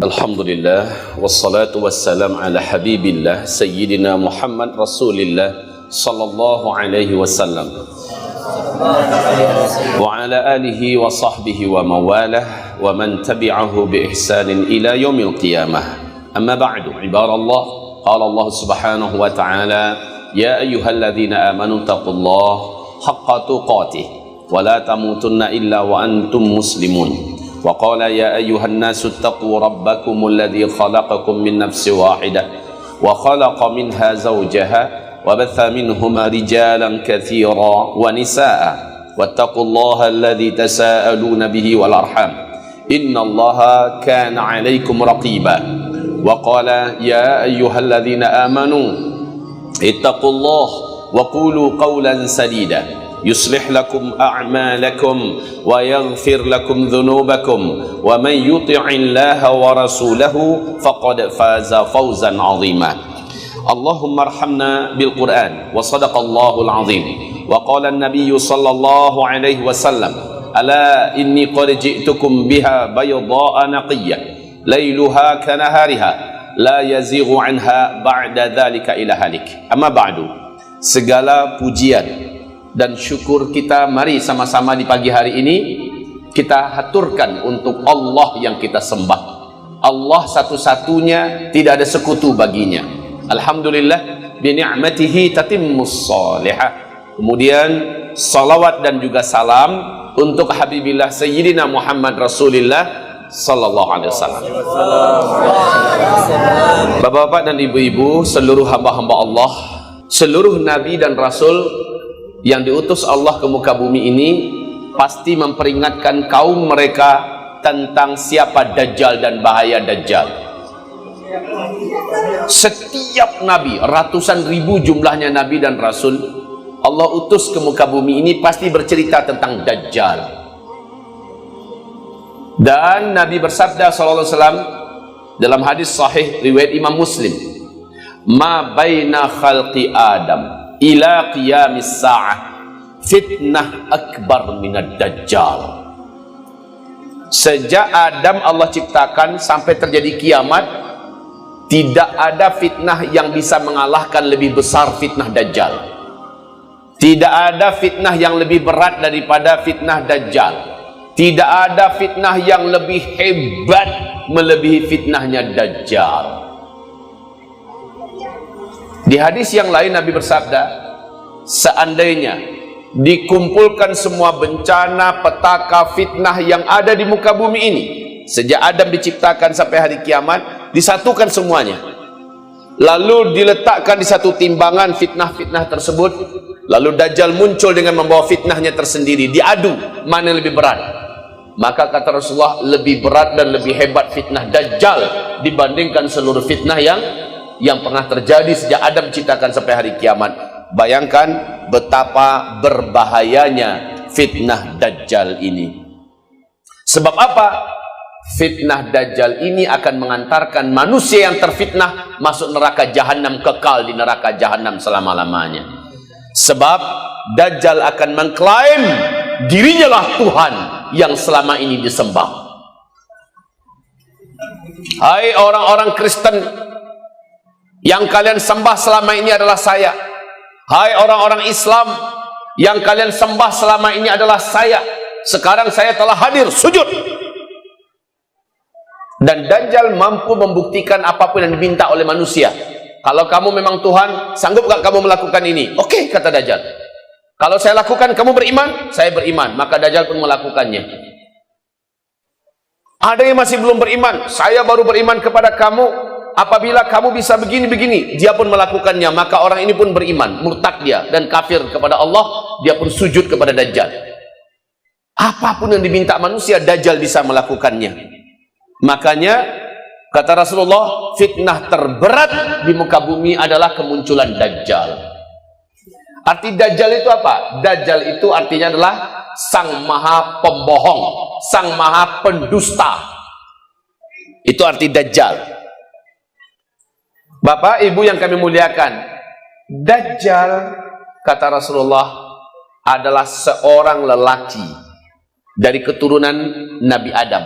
Alhamdulillah wassalatu wassalam ala habibillah sayyidina Muhammad Rasulillah sallallahu alaihi wasallam wa ala alihi wa sahbihi wa mawalah wa man tabi'ahu bi ihsanin ila yaumil qiyamah. Amma ba'du, ibadallah, qala Allah subhanahu wa ta'ala ya ayyuhalladzina amanu taqullaha haqqa tuqatih wa la tamutunna illa wa antum muslimun. وقال يا أيها الناس اتقوا ربكم الذي خلقكم من نفس واحدة وخلق منها زوجها وبث منهما رجالا كثيرا ونساء واتقوا الله الذي تساءلون به والأرحام إن الله كان عليكم رقيبا وقال يا أيها الذين آمنوا اتقوا الله وقولوا قولا سديدا يصلح لكم أعمالكم ويغفر لكم ذنوبكم ومن يطع الله ورسوله فقد فاز فوزا عظيما. اللهم ارحمنا بالقرآن وصدق الله العظيم وقال النبي صلى الله عليه وسلم ألا إني قد جئتكم بها بيضاء نقية ليلها كنهارها لا يزيغ عنها بعد ذلك إلى هالك. أما بعد, segala pujian dan syukur kita mari sama-sama di pagi hari ini kita haturkan untuk Allah yang kita sembah. Allah satu-satunya, tidak ada sekutu baginya. Alhamdulillah bi ni'matihi tatimmus shalihah. Kemudian salawat dan juga salam untuk Habibillah Sayyidina Muhammad Rasulillah sallallahu alaihi wasallam. Bapak-bapak dan ibu-ibu, seluruh hamba-hamba Allah, seluruh nabi dan rasul yang diutus Allah ke muka bumi ini pasti memperingatkan kaum mereka tentang siapa Dajjal dan bahaya Dajjal. Setiap nabi, ratusan ribu jumlahnya nabi dan rasul Allah utus ke muka bumi ini pasti bercerita tentang Dajjal. Dan Nabi bersabda sallallahu alaihi wasallam dalam hadis sahih riwayat Imam Muslim, ma baina khalqi Adam ila qiyamis sa'ah fitnah akbar minad dajjal. Sejak Adam Allah ciptakan sampai terjadi kiamat, tidak ada fitnah yang bisa mengalahkan lebih besar fitnah dajjal. Tidak ada fitnah yang lebih berat daripada fitnah dajjal. Tidak ada fitnah yang lebih hebat melebihi fitnahnya dajjal. Di hadis yang lain Nabi bersabda, seandainya dikumpulkan semua bencana, petaka, fitnah yang ada di muka bumi ini sejak Adam diciptakan sampai hari kiamat, disatukan semuanya, lalu diletakkan di satu timbangan fitnah-fitnah tersebut, lalu Dajjal muncul dengan membawa fitnahnya tersendiri, diadu mana yang lebih berat, maka kata Rasulullah, lebih berat dan lebih hebat fitnah Dajjal dibandingkan seluruh fitnah yang pernah terjadi sejak Adam diciptakan sampai hari kiamat. Bayangkan betapa berbahayanya fitnah Dajjal ini. Sebab apa? Fitnah Dajjal ini akan mengantarkan manusia yang terfitnah masuk neraka jahanam, kekal di neraka jahanam selama-lamanya. Sebab Dajjal akan mengklaim dirinya lah Tuhan yang selama ini disembah. Hai orang-orang Kristen yang kalian sembah selama ini adalah saya. Hai orang-orang Islam yang kalian sembah selama ini adalah saya. Sekarang saya telah hadir, sujud. Dan Dajjal mampu membuktikan apapun yang diminta oleh manusia. Kalau kamu memang Tuhan, sanggup gak kamu melakukan ini? Oke, kata Dajjal. Kalau saya lakukan, kamu beriman? Saya beriman. Maka Dajjal pun melakukannya. Ada yang masih belum beriman. Saya baru beriman kepada kamu. Apabila kamu bisa begini-begini, dia pun melakukannya, maka orang ini pun beriman, murtad dia dan kafir kepada Allah, dia pun sujud kepada Dajjal. Apapun yang diminta manusia, Dajjal bisa melakukannya. Makanya kata Rasulullah, fitnah terberat di muka bumi adalah kemunculan Dajjal. Arti Dajjal itu apa? Dajjal itu artinya adalah sang maha pembohong, sang maha pendusta. Itu arti Dajjal. Bapak, Ibu yang kami muliakan, Dajjal, kata Rasulullah, adalah seorang lelaki dari keturunan Nabi Adam.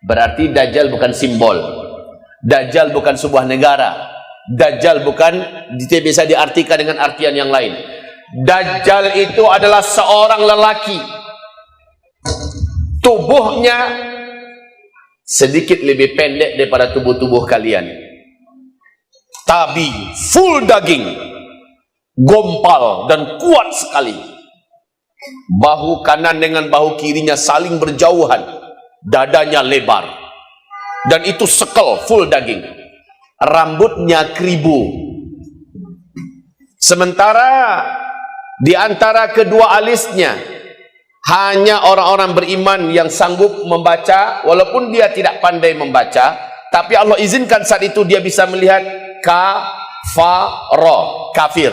Berarti Dajjal bukan simbol. Dajjal bukan sebuah negara. Dajjal bukan bisa diartikan dengan artian yang lain. Dajjal itu adalah seorang lelaki. Tubuhnya sedikit lebih pendek daripada tubuh-tubuh kalian. Tapi full daging, gompal dan kuat sekali. Bahu kanan dengan bahu kirinya saling berjauhan. Dadanya lebar. Dan itu sekel, full daging. Rambutnya keribu. Sementara di antara kedua alisnya hanya orang-orang beriman yang sanggup membaca, walaupun dia tidak pandai membaca, tapi Allah izinkan saat itu dia bisa melihat kafaro, kafir,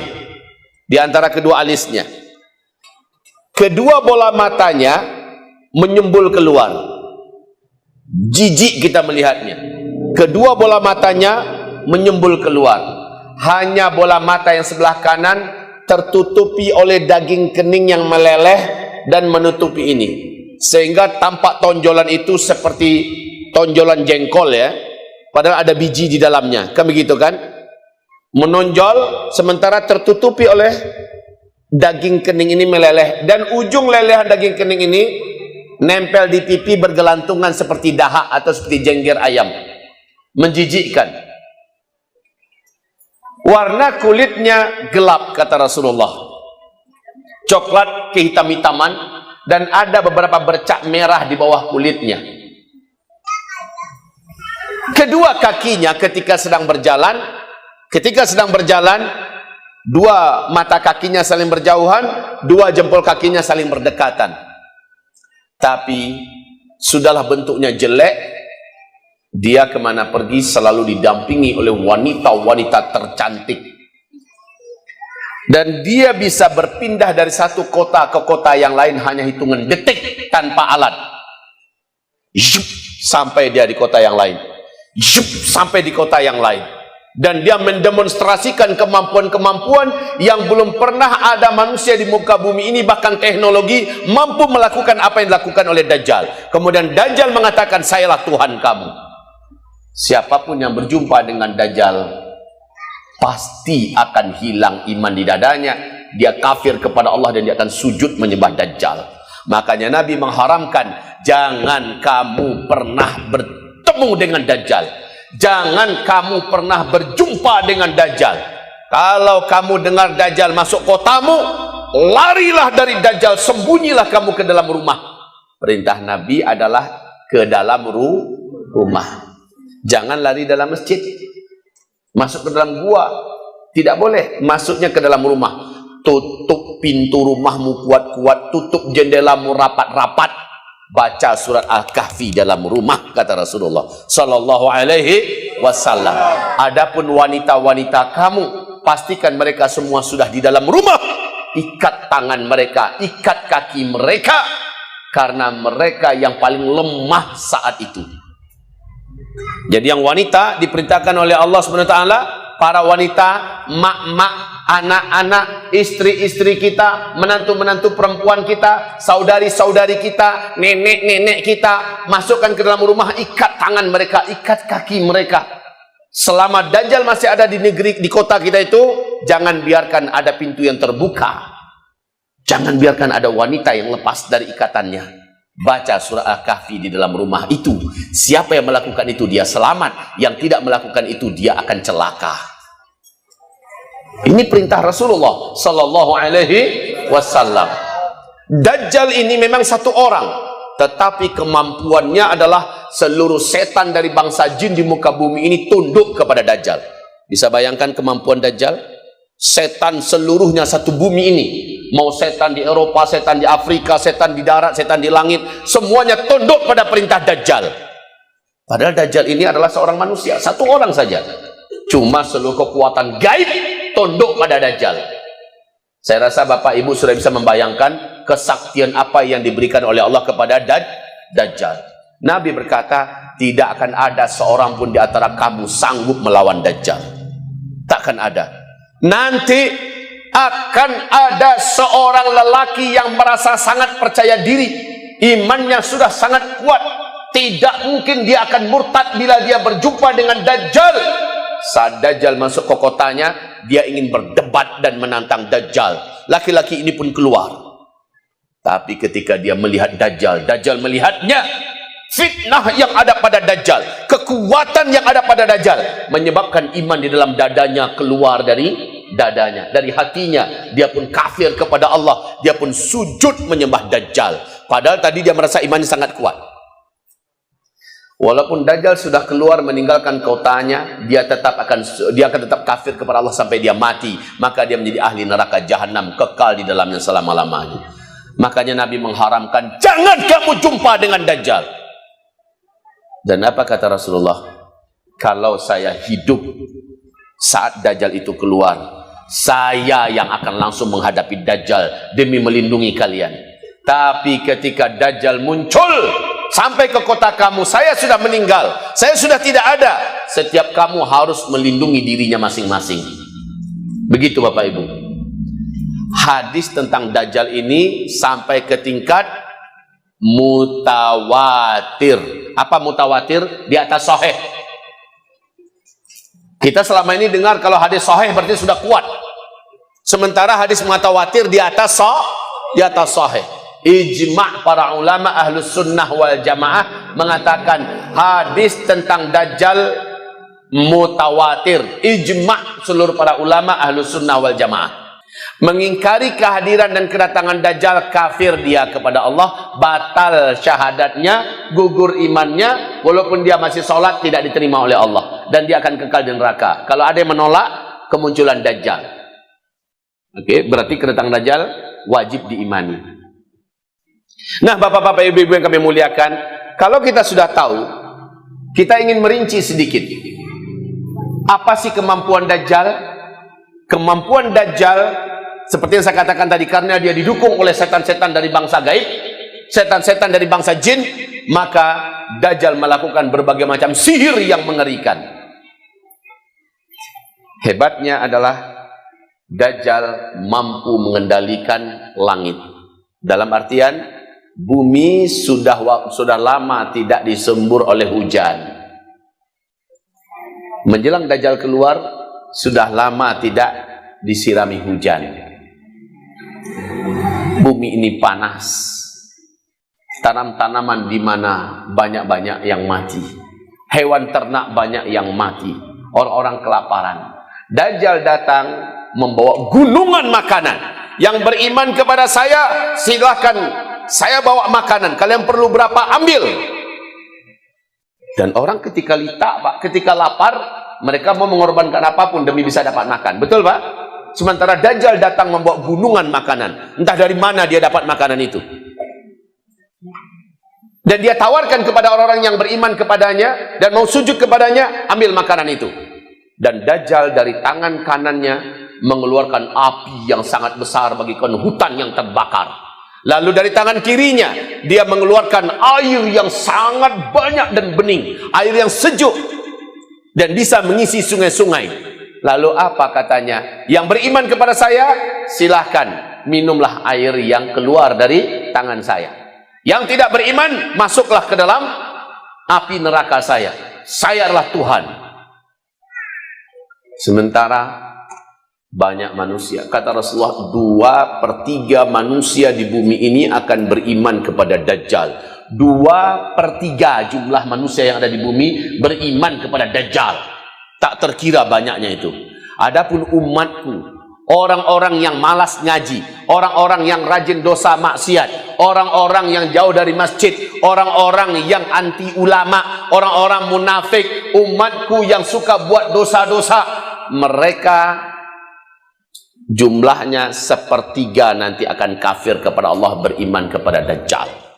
di antara kedua alisnya. Kedua bola matanya menyembul keluar. Jijik kita melihatnya. Kedua bola matanya menyembul keluar. Hanya bola mata yang sebelah kanan tertutupi oleh daging kening yang meleleh dan menutupi ini, sehingga tampak tonjolan itu seperti tonjolan jengkol ya, padahal ada biji di dalamnya, kan begitu kan? Menonjol sementara tertutupi oleh daging kening ini meleleh, dan ujung lelehan daging kening ini nempel di pipi bergelantungan seperti dahak atau seperti jengger ayam. Menjijikkan. Warna kulitnya gelap, kata Rasulullah, coklat kehitam-hitaman, dan ada beberapa bercak merah di bawah kulitnya. Kedua kakinya ketika sedang berjalan, dua mata kakinya saling berjauhan, dua jempol kakinya saling berdekatan. Tapi sudahlah bentuknya jelek, dia kemana pergi selalu didampingi oleh wanita-wanita tercantik. Dan dia bisa berpindah dari satu kota ke kota yang lain hanya hitungan detik tanpa alat. Yup, sampai dia di kota yang lain. Yup, sampai di kota yang lain. Dan dia mendemonstrasikan kemampuan-kemampuan yang belum pernah ada manusia di muka bumi ini, bahkan teknologi mampu melakukan apa yang dilakukan oleh Dajjal. Kemudian Dajjal mengatakan, sayalah Tuhan kamu. Siapapun yang berjumpa dengan Dajjal pasti akan hilang iman di dadanya. Dia kafir kepada Allah dan dia akan sujud menyembah Dajjal. Makanya Nabi mengharamkan, jangan kamu pernah bertemu dengan Dajjal, jangan kamu pernah berjumpa dengan Dajjal. Kalau kamu dengar Dajjal masuk kotamu, larilah dari Dajjal, sembunyilah kamu ke dalam rumah. Perintah Nabi adalah ke dalam rumah. Jangan lari dalam masjid, masuk ke dalam gua, tidak boleh. Masuknya ke dalam rumah, tutup pintu rumahmu kuat-kuat, tutup jendelamu rapat-rapat, baca surat Al-Kahfi dalam rumah, kata Rasulullah sallallahu alaihi wasallam. Adapun wanita-wanita kamu, pastikan mereka semua sudah di dalam rumah. Ikat tangan mereka, ikat kaki mereka, karena mereka yang paling lemah saat itu. Jadi yang wanita diperintahkan oleh Allah SWT, para wanita, mak-mak, anak-anak, istri-istri kita, menantu-menantu perempuan kita, saudari-saudari kita, nenek-nenek kita, masukkan ke dalam rumah, ikat tangan mereka, ikat kaki mereka. Selama Dajjal masih ada di negeri, di kota kita itu, jangan biarkan ada pintu yang terbuka. Jangan biarkan ada wanita yang lepas dari ikatannya. Baca surah Al-Kahfi di dalam rumah itu. Siapa yang melakukan itu dia selamat, yang tidak melakukan itu dia akan celaka. Ini perintah Rasulullah sallallahu alaihi wasallam. Dajjal ini memang satu orang, tetapi kemampuannya adalah seluruh setan dari bangsa jin di muka bumi ini tunduk kepada Dajjal. Bisa bayangkan kemampuan Dajjal? Setan seluruhnya satu bumi ini, mau setan di Eropa, setan di Afrika, setan di darat, setan di langit, semuanya tunduk pada perintah Dajjal. Padahal Dajjal ini adalah seorang manusia, satu orang saja, cuma seluruh kekuatan gaib tunduk pada Dajjal. Saya rasa Bapak Ibu sudah bisa membayangkan kesaktian apa yang diberikan oleh Allah kepada Dajjal. Nabi berkata, tidak akan ada seorang pun di antara kamu sanggup melawan Dajjal. Takkan ada. Nanti akan ada seorang lelaki yang merasa sangat percaya diri, imannya sudah sangat kuat, Tidak mungkin dia akan murtad bila dia berjumpa dengan Dajjal. Saat Dajjal masuk ke kotanya, dia ingin berdebat dan menantang Dajjal. Laki-laki ini pun keluar. Tapi ketika dia melihat Dajjal, Dajjal melihatnya. Fitnah yang ada pada Dajjal, kekuatan yang ada pada Dajjal, menyebabkan iman di dalam dadanya keluar dari dadanya, dari hatinya. Dia pun kafir kepada Allah. Dia pun sujud menyembah Dajjal. Padahal tadi dia merasa imannya sangat kuat. Walaupun Dajjal sudah keluar meninggalkan kotanya, dia akan tetap kafir kepada Allah sampai dia mati. Maka dia menjadi ahli neraka jahanam, kekal di dalamnya selama-lamanya. Makanya Nabi mengharamkan, jangan kamu jumpa dengan Dajjal. Dan apa kata Rasulullah? Kalau saya hidup saat Dajjal itu keluar, saya yang akan langsung menghadapi Dajjal demi melindungi kalian. Tapi ketika Dajjal muncul sampai ke kota kamu, saya sudah meninggal, saya sudah tidak ada. Setiap kamu harus melindungi dirinya masing-masing. Begitu Bapak Ibu. Hadis tentang Dajjal ini sampai ke tingkat mutawatir. Apa mutawatir? Di atas sahih. Kita selama ini dengar kalau hadis sahih berarti sudah kuat. Sementara hadis mutawatir di atas sahih. Ijma' para ulama ahlus sunnah wal jamaah mengatakan hadis tentang Dajjal mutawatir. Ijma' seluruh para ulama ahlus sunnah wal jamaah. Mengingkari kehadiran dan kedatangan Dajjal, kafir dia kepada Allah, batal syahadatnya, gugur imannya, walaupun dia masih sholat tidak diterima oleh Allah, dan dia akan kekal di neraka. Kalau ada yang menolak kemunculan Dajjal, oke, berarti kedatangan Dajjal wajib diimani. Nah, bapak-bapak, ibu-ibu yang kami muliakan, kalau kita sudah tahu, kita ingin merinci sedikit. Apa sih kemampuan Dajjal? Kemampuan Dajjal, seperti yang saya katakan tadi, karena dia didukung oleh setan-setan dari bangsa gaib, setan-setan dari bangsa jin, maka Dajjal melakukan berbagai macam sihir yang mengerikan. Hebatnya adalah Dajjal mampu mengendalikan langit. Dalam artian, bumi sudah lama tidak disembur oleh hujan. Menjelang Dajjal keluar, sudah lama tidak disirami hujan. Bumi ini panas. Tanam-tanaman di mana banyak-banyak yang mati. Hewan ternak banyak yang mati. Orang-orang kelaparan. Dajjal datang membawa gunungan makanan. Yang beriman kepada saya, silahkan saya bawa makanan. Kalian perlu berapa, ambil. Dan orang ketika ketika lapar, mereka mau mengorbankan apapun demi bisa dapat makan. Betul Pak? Sementara Dajjal datang membawa gunungan makanan. Entah dari mana dia dapat makanan itu. Dan dia tawarkan kepada orang-orang yang beriman kepadanya dan mau sujud kepadanya, ambil makanan itu. Dan Dajjal dari tangan kanannya mengeluarkan api yang sangat besar bagikan hutan yang terbakar. Lalu dari tangan kirinya dia mengeluarkan air yang sangat banyak dan bening, air yang sejuk dan bisa mengisi sungai-sungai. Lalu apa katanya? Yang beriman kepada saya, silahkan minumlah air yang keluar dari tangan saya. Yang tidak beriman, masuklah ke dalam api neraka saya. Saya adalah Tuhan. Sementara banyak manusia, kata Rasulullah, 2/3 manusia di bumi ini akan beriman kepada Dajjal. 2/3 jumlah manusia yang ada di bumi beriman kepada Dajjal. Tak terkira banyaknya itu. Adapun umatku, orang-orang yang malas ngaji, orang-orang yang rajin dosa maksiat, orang-orang yang jauh dari masjid, orang-orang yang anti ulama, orang-orang munafik, umatku yang suka buat dosa-dosa, mereka jumlahnya 1/3 nanti akan kafir kepada Allah, beriman kepada Dajjal.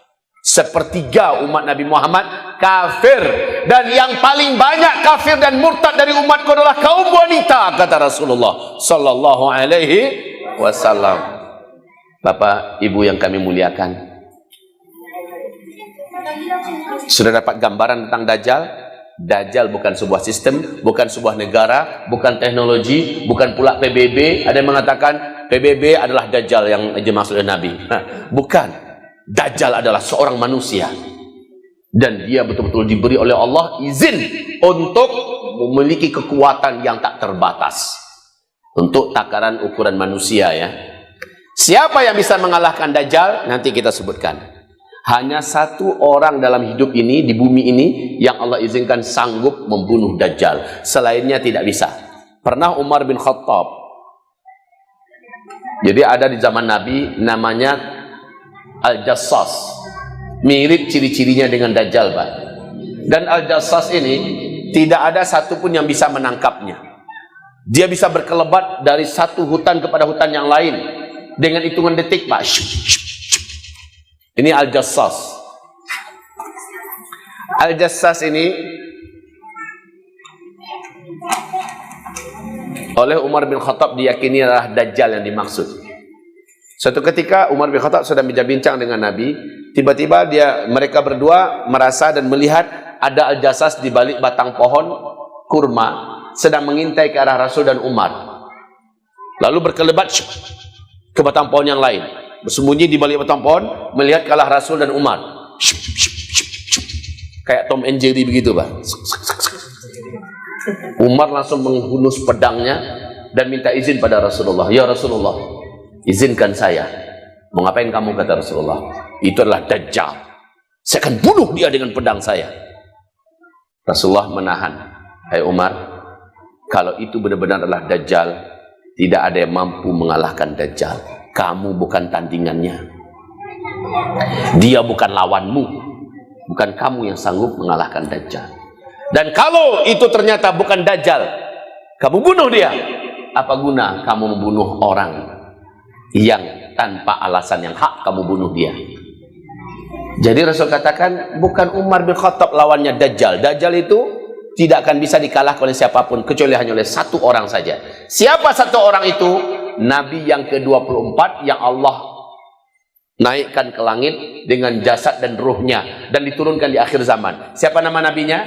1/3 umat Nabi Muhammad kafir. Dan yang paling banyak kafir dan murtad dari umatku adalah kaum wanita, kata Rasulullah sallallahu alaihi wasallam. Bapak, Ibu yang kami muliakan, sudah dapat gambaran tentang Dajjal? Dajjal bukan sebuah sistem, bukan sebuah negara, bukan teknologi, bukan pula PBB. Ada yang mengatakan PBB adalah Dajjal yang dimaksud oleh Nabi. Bukan. Dajjal adalah seorang manusia. Dan dia betul-betul diberi oleh Allah izin untuk memiliki kekuatan yang tak terbatas. Untuk takaran ukuran manusia ya. Siapa yang bisa mengalahkan Dajjal? Nanti kita sebutkan. Hanya satu orang dalam hidup ini, di bumi ini, yang Allah izinkan sanggup membunuh Dajjal. Selainnya tidak bisa. Pernah Umar bin Khattab. Jadi ada di zaman Nabi namanya Al-Jassas. Mirip ciri-cirinya dengan Dajjal, Pak. Dan Al-Jassas ini tidak ada satupun yang bisa menangkapnya. Dia bisa berkelebat dari satu hutan kepada hutan yang lain dengan hitungan detik, Pak. Ini Al-Jassas. Al-Jassas ini oleh Umar bin Khattab diyakini adalah Dajjal yang dimaksud. Suatu ketika Umar bin Khattab sedang bincang-bincang dengan Nabi, tiba-tiba mereka berdua merasa dan melihat ada Al-Jassas di balik batang pohon kurma sedang mengintai ke arah Rasul dan Umar. Lalu berkelebat ke batang pohon yang lain, bersembunyi di balik batang pohon, melihat ke arah Rasul dan Umar. Kayak Tom and Jerry begitu, Pak. Umar langsung menghunus pedangnya dan minta izin pada Rasulullah. Ya Rasulullah, izinkan saya. Mau ngapain kamu, kata Rasulullah? Itu adalah Dajjal. Saya akan bunuh dia dengan pedang saya. Rasulullah menahan. Hai Umar, kalau itu benar-benar adalah Dajjal, tidak ada yang mampu mengalahkan Dajjal. Kamu bukan tandingannya. Dia bukan lawanmu. Bukan kamu yang sanggup mengalahkan Dajjal. Dan kalau itu ternyata bukan Dajjal, kamu bunuh dia. Apa guna kamu membunuh orang yang tanpa alasan yang hak kamu bunuh dia? Jadi Rasul katakan, bukan Umar bin Khattab lawannya Dajjal. Dajjal itu tidak akan bisa dikalahkan oleh siapapun, kecuali hanya oleh satu orang saja. Siapa satu orang itu? Nabi yang ke-24 yang Allah naikkan ke langit dengan jasad dan ruhnya dan diturunkan di akhir zaman. Siapa nama nabinya?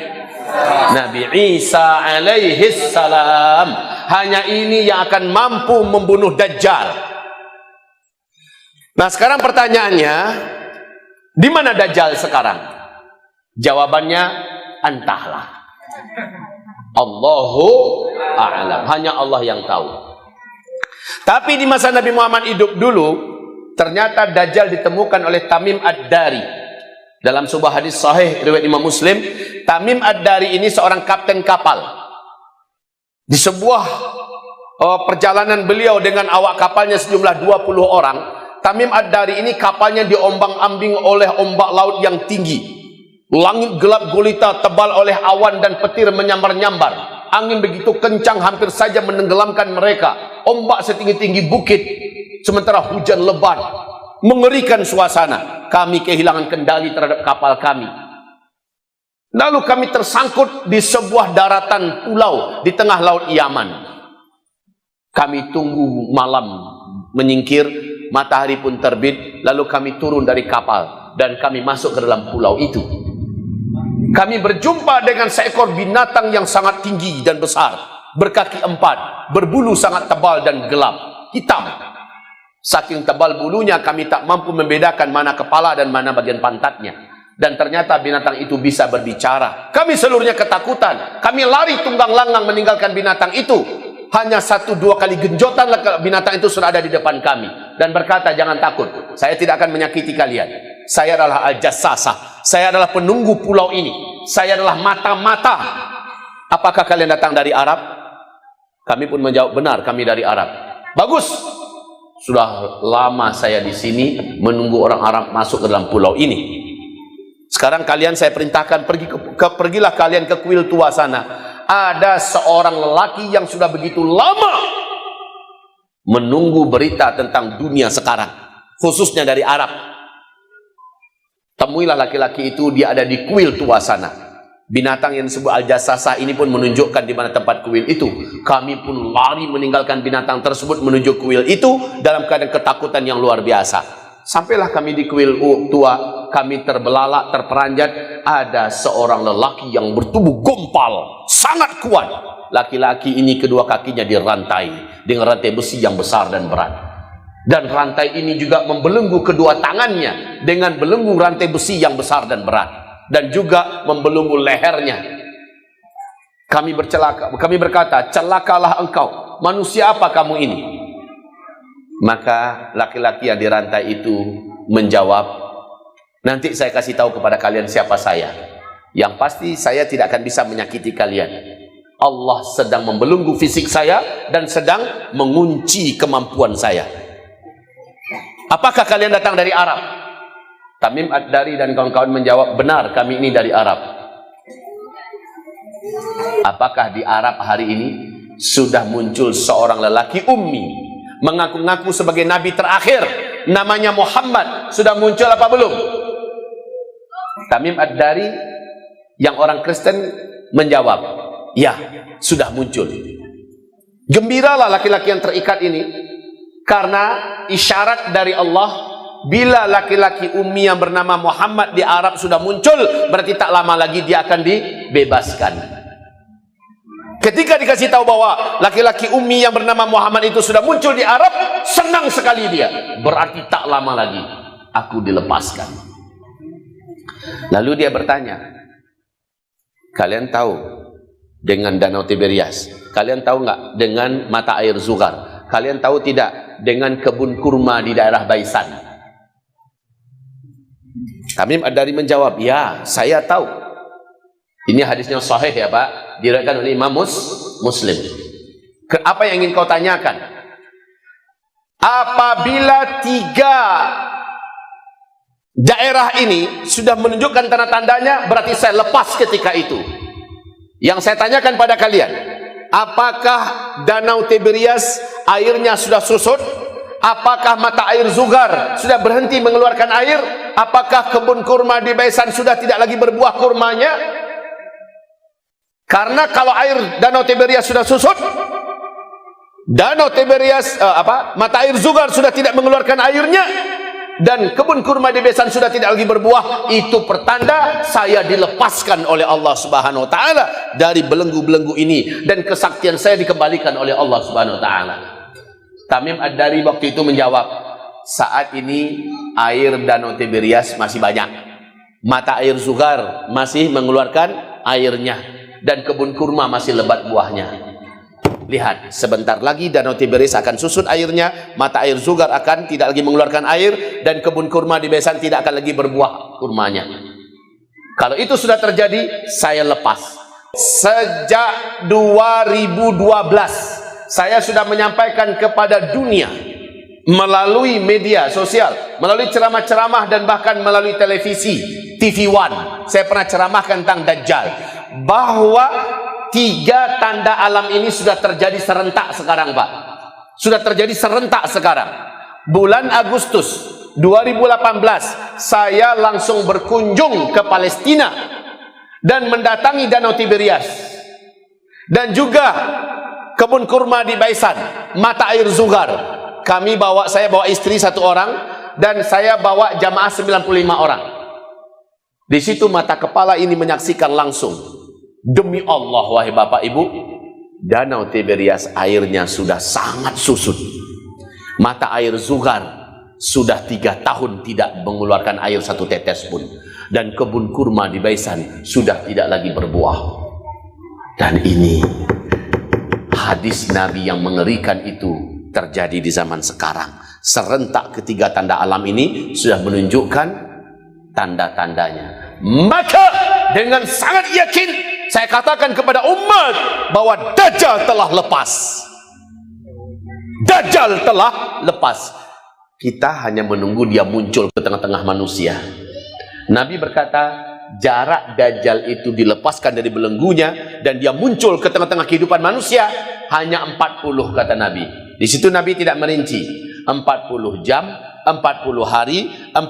Nabi Isa alaihi salam. Hanya ini yang akan mampu membunuh Dajjal. Nah, sekarang pertanyaannya, di mana Dajjal sekarang? Jawabannya, entahlah. Allahu a'lam. Hanya Allah yang tahu. Tapi di masa Nabi Muhammad hidup dulu, ternyata Dajjal ditemukan oleh Tamim Ad-Dari. Dalam sebuah hadis sahih riwayat Imam Muslim, Tamim Ad-Dari ini seorang kapten kapal. Di sebuah perjalanan beliau dengan awak kapalnya sejumlah 20 orang, Tamim Ad-Dari ini kapalnya diombang-ambing oleh ombak laut yang tinggi. Langit gelap gulita tebal oleh awan dan petir menyambar-nyambar. Angin begitu kencang hampir saja menenggelamkan mereka. Ombak setinggi-tinggi bukit, sementara hujan lebat. Mengerikan suasana. Kami kehilangan kendali terhadap kapal kami. Lalu kami tersangkut di sebuah daratan pulau di tengah laut Yaman. Kami tunggu malam menyingkir, matahari pun terbit, lalu kami turun dari kapal dan kami masuk ke dalam pulau itu. Kami berjumpa dengan seekor binatang yang sangat tinggi dan besar, berkaki 4, berbulu sangat tebal dan gelap, hitam. Saking tebal bulunya kami tak mampu membedakan mana kepala dan mana bagian pantatnya. Dan ternyata binatang itu bisa berbicara. Kami seluruhnya ketakutan. Kami lari tunggang langgang meninggalkan binatang itu. Hanya 1-2 kali genjotan binatang itu sudah ada di depan kami. Dan berkata, jangan takut. Saya tidak akan menyakiti kalian. Saya adalah Al-Jassasah. Saya adalah penunggu pulau ini. Saya adalah mata-mata. Apakah kalian datang dari Arab? Kami pun menjawab, benar, kami dari Arab. Bagus. Sudah lama saya di sini menunggu orang Arab masuk ke dalam pulau ini. Sekarang kalian saya perintahkan pergilah kalian ke kuil tua sana. Ada seorang lelaki yang sudah begitu lama menunggu berita tentang dunia sekarang, khususnya dari Arab. Temuilah laki-laki itu, dia ada di kuil tua sana. Binatang yang disebut Al-Jassasah ini pun menunjukkan di mana tempat kuil itu. Kami pun lari meninggalkan binatang tersebut menuju kuil itu dalam keadaan ketakutan yang luar biasa. Sampailah kami di kuil tua, kami terbelalak, terperanjat. Ada seorang lelaki yang bertubuh gompal, sangat kuat. Laki-laki ini kedua kakinya dirantai dengan rantai besi yang besar dan berat. Dan rantai ini juga membelenggu kedua tangannya dengan belenggu rantai besi yang besar dan berat. dan juga membelenggu lehernya. Kami berkata, celakalah engkau, manusia apa kamu ini? Maka laki-laki yang dirantai itu menjawab, nanti saya kasih tahu kepada kalian siapa saya. Yang pasti saya tidak akan bisa menyakiti kalian. Allah sedang membelenggu fisik saya dan sedang mengunci kemampuan saya. Apakah kalian datang dari Arab? Tamim Ad-Dari dan kawan-kawan menjawab, benar, kami ini dari Arab. Apakah di Arab hari ini sudah muncul seorang lelaki ummi, mengaku-ngaku sebagai nabi terakhir, namanya Muhammad, sudah muncul apa belum? Tamim Ad-Dari yang orang Kristen menjawab, ya, sudah muncul. Gembiralah laki-laki yang terikat ini, karena isyarat dari Allah, bila laki-laki ummi yang bernama Muhammad di Arab sudah muncul, berarti tak lama lagi dia akan dibebaskan. Ketika dikasih tahu bahwa laki-laki ummi yang bernama Muhammad itu sudah muncul di Arab, senang sekali dia. Berarti tak lama lagi aku dilepaskan. Lalu dia bertanya, kalian tahu dengan Danau Tiberias? Kalian tahu nggak dengan mata air Zugar? Kalian tahu tidak dengan kebun kurma di daerah Baisan? Tamim Ad-Dari menjawab, ya, saya tahu. Ini hadisnya sahih ya Pak, diriwayatkan oleh Imam Muslim. Apa yang ingin kau tanyakan? Apabila 3 daerah ini sudah menunjukkan tanda-tandanya, berarti saya lepas ketika itu. Yang saya tanyakan pada kalian, apakah Danau Tiberias airnya sudah susut? Apakah mata air Zugar sudah berhenti mengeluarkan air? Apakah kebun kurma di Baisan sudah tidak lagi berbuah kurmanya? Karena kalau air Danau Tiberias sudah susut, Danau Tiberias mata air Zugar sudah tidak mengeluarkan airnya, dan kebun kurma di Baisan sudah tidak lagi berbuah, itu pertanda saya dilepaskan oleh Allah Subhanahu wa taala dari belenggu-belenggu ini, dan kesaktian saya dikembalikan oleh Allah Subhanahu wa taala. Tamim Ad-Dari waktu itu menjawab, saat ini air Danau Tiberias masih banyak, mata air Zugar masih mengeluarkan airnya, dan kebun kurma masih lebat buahnya. Lihat, sebentar lagi Danau Tiberias akan susut airnya, mata air Zugar akan tidak lagi mengeluarkan air, dan kebun kurma di Baisan tidak akan lagi berbuah kurmanya. Kalau itu sudah terjadi, saya lepas. Sejak 2012 saya sudah menyampaikan kepada dunia melalui media sosial, melalui ceramah-ceramah, dan bahkan melalui televisi TV One. Saya pernah ceramahkan tentang Dajjal, bahwa 3 tanda alam ini sudah terjadi serentak sekarang Pak. Sudah terjadi serentak sekarang. Bulan Agustus 2018 saya langsung berkunjung ke Palestina dan mendatangi Danau Tiberias, dan juga kebun kurma di Baisan, mata air Zugar. Saya bawa istri 1 orang, dan saya bawa jamaah 95 orang. Di situ mata kepala ini menyaksikan langsung. Demi Allah, wahai Bapak Ibu, Danau Tiberias airnya sudah sangat susut. Mata air Zugar sudah 3 tahun tidak mengeluarkan air 1 tetes pun, dan kebun kurma di Baisan sudah tidak lagi berbuah. Dan ini hadis Nabi yang mengerikan itu terjadi di zaman sekarang. Serentak ketiga tanda alam ini sudah menunjukkan tanda-tandanya. Maka dengan sangat yakin saya katakan kepada umat bahwa Dajjal telah lepas. Dajjal telah lepas. Kita hanya menunggu dia muncul ke tengah-tengah manusia. Nabi berkata, jarak Dajjal itu dilepaskan dari belenggunya dan dia muncul ke tengah-tengah kehidupan manusia hanya 40, kata Nabi. Di situ Nabi tidak merinci 40 jam, 40 hari, 40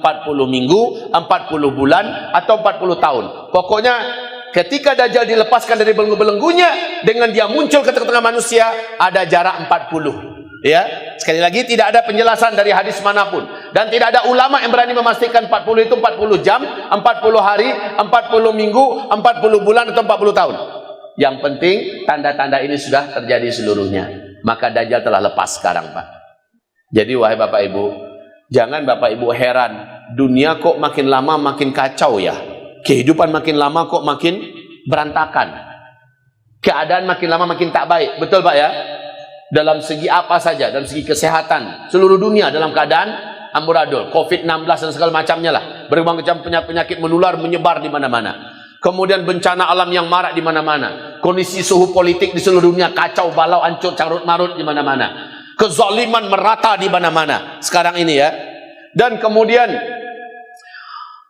minggu, 40 bulan, atau 40 tahun. Pokoknya ketika Dajjal dilepaskan dari belenggu-belenggunya, dengan dia muncul ke tengah-tengah manusia, ada jarak 40. Ya, sekali lagi tidak ada penjelasan dari hadis manapun, dan tidak ada ulama yang berani memastikan 40 itu 40 jam, 40 hari, 40 minggu, 40 bulan, atau 40 tahun. Yang penting tanda-tanda ini sudah terjadi seluruhnya. Maka Dajjal telah lepas sekarang, Pak. Jadi wahai Bapak Ibu, jangan Bapak Ibu heran, dunia kok makin lama makin kacau ya. Kehidupan makin lama kok makin berantakan. Keadaan makin lama makin tak baik. Betul Pak ya? Dalam segi apa saja, dalam segi kesehatan, seluruh dunia dalam keadaan amburadul. COVID-19 dan segala macamnya lah. Berbagai macam penyakit menular menyebar di mana-mana. Kemudian bencana alam yang marak di mana-mana. Kondisi suhu politik di seluruh dunia kacau balau, hancur, carut-marut di mana-mana. Kezaliman merata di mana-mana sekarang ini ya. Dan kemudian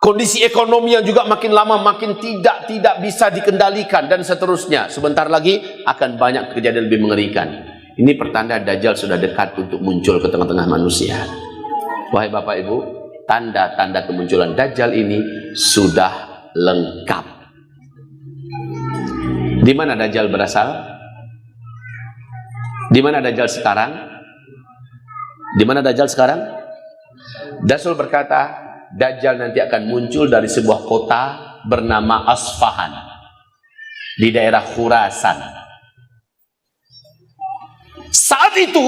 kondisi ekonomi yang juga makin lama makin tidak bisa dikendalikan dan seterusnya. Sebentar lagi akan banyak kejadian lebih mengerikan. Ini pertanda Dajjal sudah dekat untuk muncul ke tengah-tengah manusia. Wahai Bapak Ibu, tanda-tanda kemunculan Dajjal ini sudah lengkap. Di mana Dajjal berasal? Di mana Dajjal sekarang? Di mana Dajjal sekarang? Rasul berkata, Dajjal nanti akan muncul dari sebuah kota bernama Asfahan di daerah Khurasan. Saat itu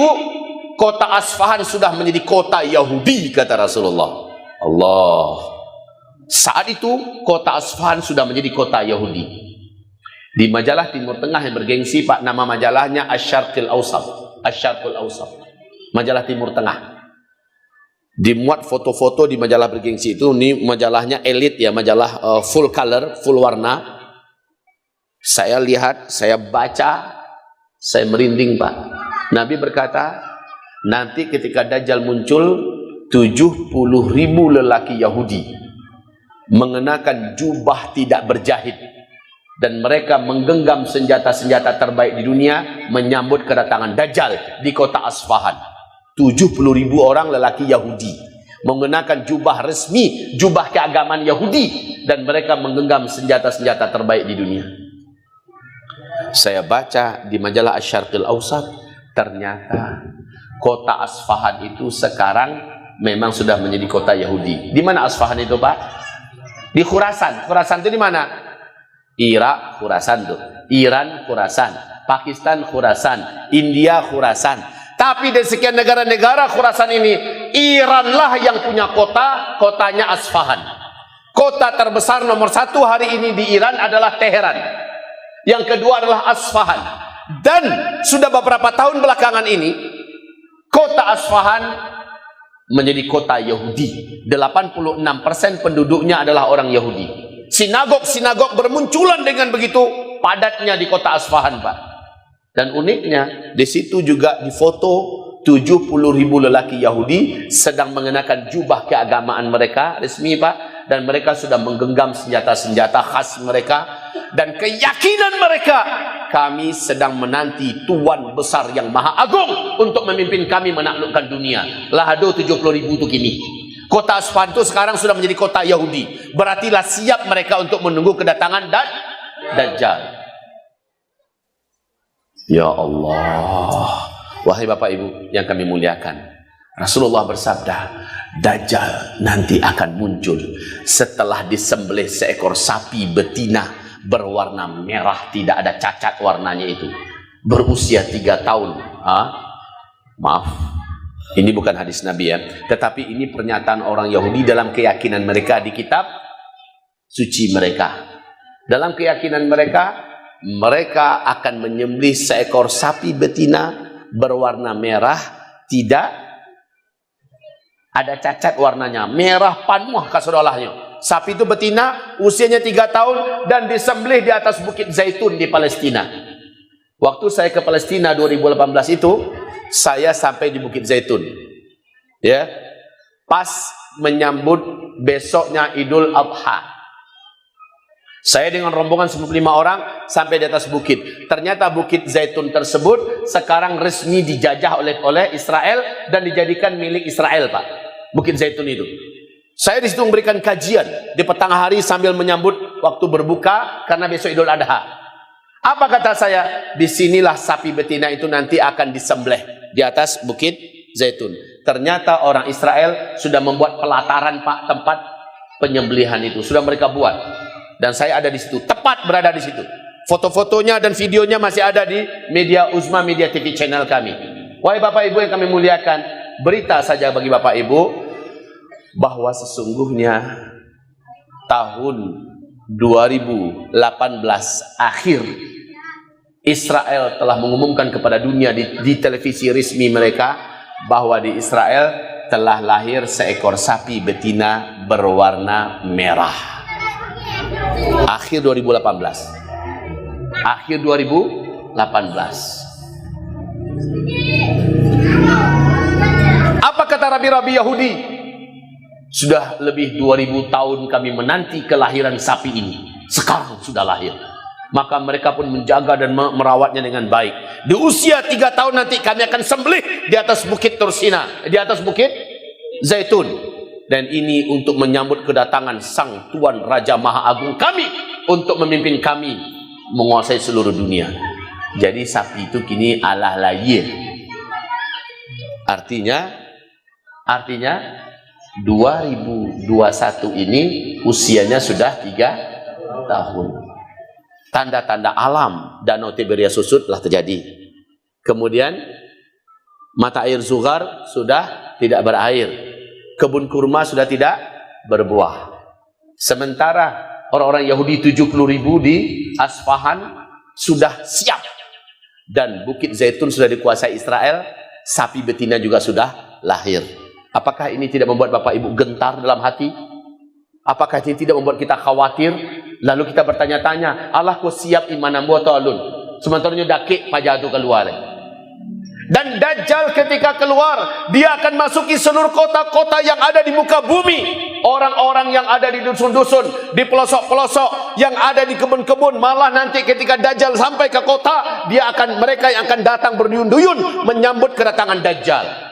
kota Asfahan sudah menjadi kota Yahudi, kata Rasulullah. Allah. Saat itu kota Asfahan sudah menjadi kota Yahudi. Di majalah Timur Tengah yang bergengsi Pak, nama majalahnya Asy-Syarqul Awsat. Asy-Syarqul Awsat. Majalah Timur Tengah. Dimuat foto-foto di majalah bergengsi itu. Ini majalahnya elit ya, majalah full color, full warna. Saya lihat, saya baca, saya merinding Pak. Nabi berkata, nanti ketika Dajjal muncul, 70.000 lelaki Yahudi mengenakan jubah tidak berjahit dan mereka menggenggam senjata-senjata terbaik di dunia menyambut kedatangan Dajjal di kota Asfahan. 70.000 orang lelaki Yahudi mengenakan jubah resmi, jubah keagamaan Yahudi, dan mereka menggenggam senjata-senjata terbaik di dunia. Saya baca di majalah Asy-Syarqul Awsat, ternyata kota Asfahan itu sekarang memang sudah menjadi kota Yahudi. Di mana Asfahan itu Pak? Di Khurasan. Khurasan itu di mana? Irak, Khurasan tuh. Iran, Khurasan. Pakistan, Khurasan. India, Khurasan. Tapi dari sekian negara-negara Khurasan ini, Iranlah yang punya kota, kotanya Asfahan. Kota terbesar nomor 1 hari ini di Iran adalah Teheran. Yang kedua adalah Asfahan. Dan sudah beberapa tahun belakangan ini, kota Asfahan menjadi kota Yahudi. 86% penduduknya adalah orang Yahudi. Sinagog-sinagog bermunculan dengan begitu padatnya di kota Asfahan Pak. Dan uniknya, di situ juga difoto 70.000 lelaki Yahudi sedang mengenakan jubah keagamaan mereka resmi Pak, dan mereka sudah menggenggam senjata-senjata khas mereka dan keyakinan mereka, kami sedang menanti Tuan besar yang maha agung untuk memimpin kami menaklukkan dunia. Lahado 70.000 itu kini. Kota Asfahan itu sekarang sudah menjadi kota Yahudi. Berartilah siap mereka untuk menunggu kedatangan Dajjal. Ya Allah, wahai Bapak Ibu yang kami muliakan, Rasulullah bersabda, Dajjal nanti akan muncul setelah disembelih seekor sapi betina berwarna merah, tidak ada cacat warnanya itu, berusia 3 tahun. Maaf, ini bukan hadis Nabi ya, tetapi ini pernyataan orang Yahudi dalam keyakinan mereka di kitab suci mereka. Dalam keyakinan mereka, mereka akan menyembelih seekor sapi betina berwarna merah, tidak ada cacat warnanya, merah panuh kasodolahnya. Sapi itu betina, usianya 3 tahun dan disembelih di atas Bukit Zaitun di Palestina. Waktu saya ke Palestina 2018 itu, saya sampai di Bukit Zaitun. Ya. Pas menyambut besoknya Idul Adha. Saya dengan rombongan 95 orang sampai di atas bukit. Ternyata Bukit Zaitun tersebut sekarang resmi dijajah oleh Israel dan dijadikan milik Israel, Pak. Bukit Zaitun itu. Saya di situ memberikan kajian di petang hari sambil menyambut waktu berbuka karena besok Idul Adha. Apa kata saya? Disinilah sapi betina itu nanti akan disembelih di atas Bukit Zaitun. Ternyata orang Israel sudah membuat pelataran, Pak, tempat penyembelihan itu. Sudah mereka buat. Dan saya ada di situ, tepat berada di situ. Foto-fotonya dan videonya masih ada di Media Uzma Media TV channel kami. Wahai Bapak Ibu yang kami muliakan, berita saja bagi Bapak Ibu bahwa sesungguhnya tahun 2018 akhir, Israel telah mengumumkan kepada dunia di televisi resmi mereka bahwa di Israel telah lahir seekor sapi betina berwarna merah. Akhir 2018. Akhir 2018. Apa kata rabi-rabi Yahudi? Sudah lebih 2000 tahun kami menanti kelahiran sapi ini. Sekarang sudah lahir. Maka mereka pun menjaga dan merawatnya dengan baik. Di usia 3 tahun nanti kami akan sembelih di atas bukit Tursina, di atas bukit Zaitun. Dan ini untuk menyambut kedatangan Sang Tuan Raja Maha Agung kami, untuk memimpin kami menguasai seluruh dunia. Jadi sapi itu kini Allah lahir. Artinya 2021 ini usianya sudah 3 tahun. Tanda-tanda alam Danau Tiberias susut telah terjadi. Kemudian mata air Zuhar sudah tidak berair. Kebun kurma sudah tidak berbuah. Sementara orang-orang Yahudi 70.000 di Asfahan sudah siap. Dan Bukit Zaitun sudah dikuasai Israel. Sapi betina juga sudah lahir. Apakah ini tidak membuat Bapak Ibu gentar dalam hati? Apakah ini tidak membuat kita khawatir? Lalu kita bertanya-tanya, Allah kau siap imanam buat alun. Sementaranya dakik pajak itu keluar. Dan Dajjal ketika keluar, dia akan masuki seluruh kota-kota yang ada di muka bumi. Orang-orang yang ada di dusun-dusun, di pelosok-pelosok, yang ada di kebun-kebun. Malah nanti ketika Dajjal sampai ke kota, mereka yang akan datang berduyun-duyun menyambut kedatangan Dajjal.